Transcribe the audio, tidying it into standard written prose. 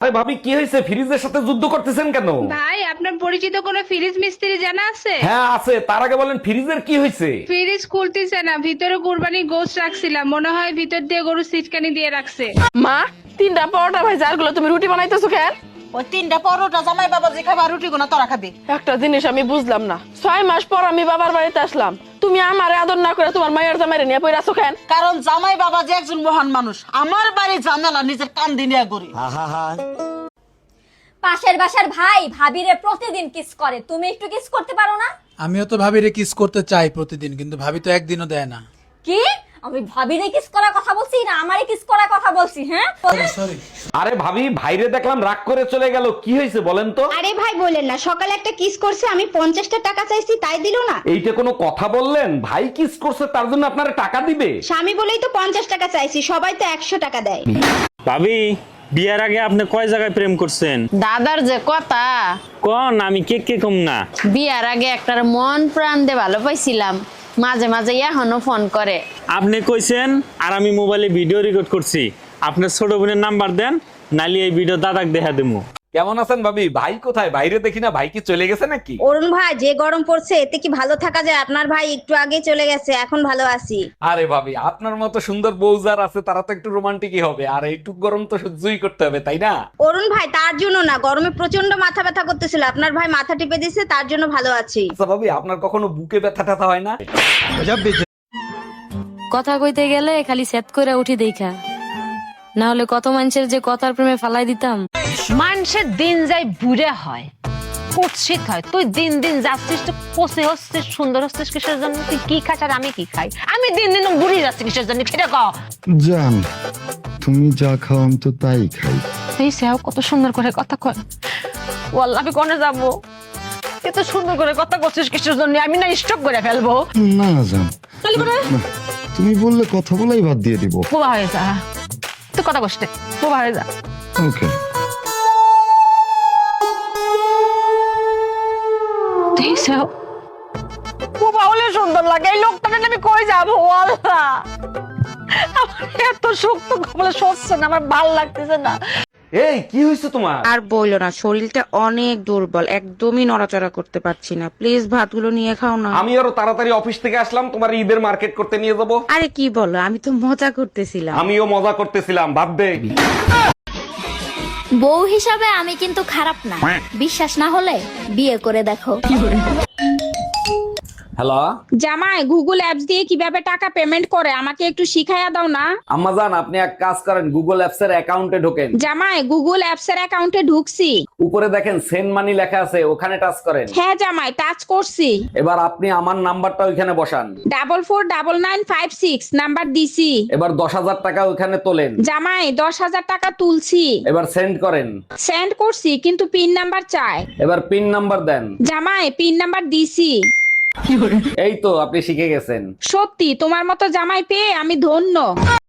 আরে ভাবি কি হয়েছে, ফ্রিজের সাথে যুদ্ধ করতেছেন কেন? ভাই আপনার পরিচিত কোনো ফ্রিজ মিস্ত্রি জানা আছে? হ্যাঁ আছে, তার আগে বলেন ফ্রিজের কি হয়েছে? ফ্রিজ খুলতেছে না, ভিতরে কুরবানি গোশত রাখছিলাম, মনে হয় ভিতর দিয়ে গরু সিটকানি দিয়ে রাখছে। মা, 3টা পরোটা ভাই যারগুলো তুমি রুটি বানাইতেছো কেন? ওই 3টা পরোটা জামাই বাবা যে খাবে আর রুটি গুনা তোরা খাবি। একটা জিনিস আমি বুঝলাম না, 6 মাস পর আমি বাবার বাড়িতে আসলাম, তুমি আমারে আদর না করে তোমার মায়ের জামাইরে নিয়ে পড়ে আছো কেন? কারণ জামাই বাবা যে একজন মহান মানুষ, আমার বাড়ি জানালা নিজের কান দিয়ে করি। পাশের বাসার ভাই ভাবিরে প্রতিদিন কিস করে, তুমি একটু কিস করতে পারো না? আমিও তো ভাবিরে কিস করতে চাই প্রতিদিন, কিন্তু ভাবি তো একদিনও দেয় না। কি আমি ভাবিরে কিস করার কথা বলছি না আমারে কিস করার কথা বলছি? হ্যাঁ সরি। আরে ভাবি, ভাইরে দেখলাম রাগ করে চলে গেল, কি হয়েছে বলেন তো? আরে ভাই বলেন না, সকালে একটা কিস করছে, আমি 50টা টাকা চাইছি তাই দিলো না। এইটা কোনো কথা বললেন? ভাই কিস করছে তার জন্য আপনারা টাকা দিবে? স্বামী বলেই তো 50 টাকা চাইছি, সবাই তো 100 টাকা দেয়। ভাবি, বিয়ার আগে আপনি কয় জায়গায় প্রেম করছেন? দাদার যে কথা, কোন আমি কে কম না। বিয়ার আগে একটার মন প্রাণ দিয়ে ভালো পাইছিলাম, মাঝে মাঝে এখনো ফোন করে। আপনি কইছেন আর আমি মোবাইলে ভিডিও রেকর্ড করছি। আপনার ছোট বোনের নাম্বার দেন, নালি এই ভিডিও দাদাক দেখা দেবো। কেমন আছেন ভাবি? ভাই কোথায়? বাইরে দেখি না, ভাই কি চলে গেছে নাকি? অরুণ ভাই, যে গরম পড়ছে এতে কি ভালো থাকা যায়? আপনার ভাই একটু আগে চলে গেছে, এখন ভালো আছি। আরে ভাবি, আপনার মতো সুন্দর বউ যার আছে তারা তো একটু রোমান্টিকই হবে, আর এইটুক গরম তো সহ্যই করতে হবে, তাই না? অরুণ ভাই, তার জন্য না, গরমে প্রচন্ড মাথা ব্যথা করতেছিল, আপনার ভাই মাথা টিপে দিয়েছে, তার জন্য ভালো আছি। আচ্ছা ভাবি, আপনার কখনো বুকে ব্যথা ট্যাথা হয় না? কথা কইতে গেলে খালি সেট করে উঠি দেখা, না হলে কত মানুষের যে কথার প্রেমে ফালাই দিতাম। মানুষের দিন যাই বুড়ে হয়, কুৎসিত হয়। তুই দিন দিন যাচ্ছিস তো পচে হচ্ছিস, সুন্দর হচ্ছিস কিসের জন্য? তুই কি খাস আর আমি কি খাই? আমি দিন দিন বুড়ি যাচ্ছি কিসের জন্য সেটা কও। জান, তুমি যা খাও আমি তো তাই খাই। এই সেও কত সুন্দর করে কথা কয়। ওয়াল্লাহ আমি কোনে যাবো? এত সুন্দর করে কথা করছিস কিসের জন্য? আমি না স্টক করে ফেলবো। না জান, না, তুমি বললে কথা বলাই বাদ দিয়ে দিব। বোবা হয়ে যা, তুই কথা কষ্ট বোবা হয়ে যা। ওকে। বোবা হলে সুন্দর লাগে। এই লোকটাকে আমি কই যাবো? আল্লাহ, আমার এত শক্ত কপালে সরছে না, আমার ভাল লাগতেছে না। এই কি হয়েছে তোমার? আর বইলো না, শরীরটা অনেক দুর্বল, একদমই নড়াচড়া করতে পারছি না। প্লিজ ভাতগুলো নিয়ে খাও না। আমি আরো তাড়াতাড়ি অফিস থেকে আসলাম, তোমার ঈদের মার্কেট করতে নিয়ে যাবো। আরে কি বলো, আমি তো মজা করতেছিলাম। আমিও মজা করতেছিলাম, ভাব দে। বউ হিসাবে আমি কিন্তু খারাপ না, বিশ্বাস না হলে বিয়ে করে দেখো। হ্যালো জামাই, গুগল অ্যাপস দিয়ে কিভাবে টাকা পেমেন্ট করে আমাকে একটু শিখাইয়া দাও না। আম্মাজান, আপনি এক কাজ করেন, গুগল অ্যাপস এর অ্যাকাউন্টে ঢোকেন। জামাই, গুগল অ্যাপস এর অ্যাকাউন্টে ঢুকছি। উপরে দেখেন সেন্ড মানি লেখা আছে, ওখানে টাচ করেন। হ্যাঁ জামাই, টাচ করছি। এবার আপনি আমার নাম্বারটা ওইখানে বসান। 449956 নাম্বার দিছি। এবার 10,000 টাকা ওইখানে তোলেন। জামাই, 10,000 টাকা তুলছি। এবার সেন্ড করেন। সেন্ড করছি, কিন্তু পিন নাম্বার চায়। এবার পিন নাম্বার দেন। জামাই, পিন নাম্বার দিছি। এই তো আপনি শিখে গেছেন। সত্যি তোমার মতো জামাই পেয়ে আমি ধন্য।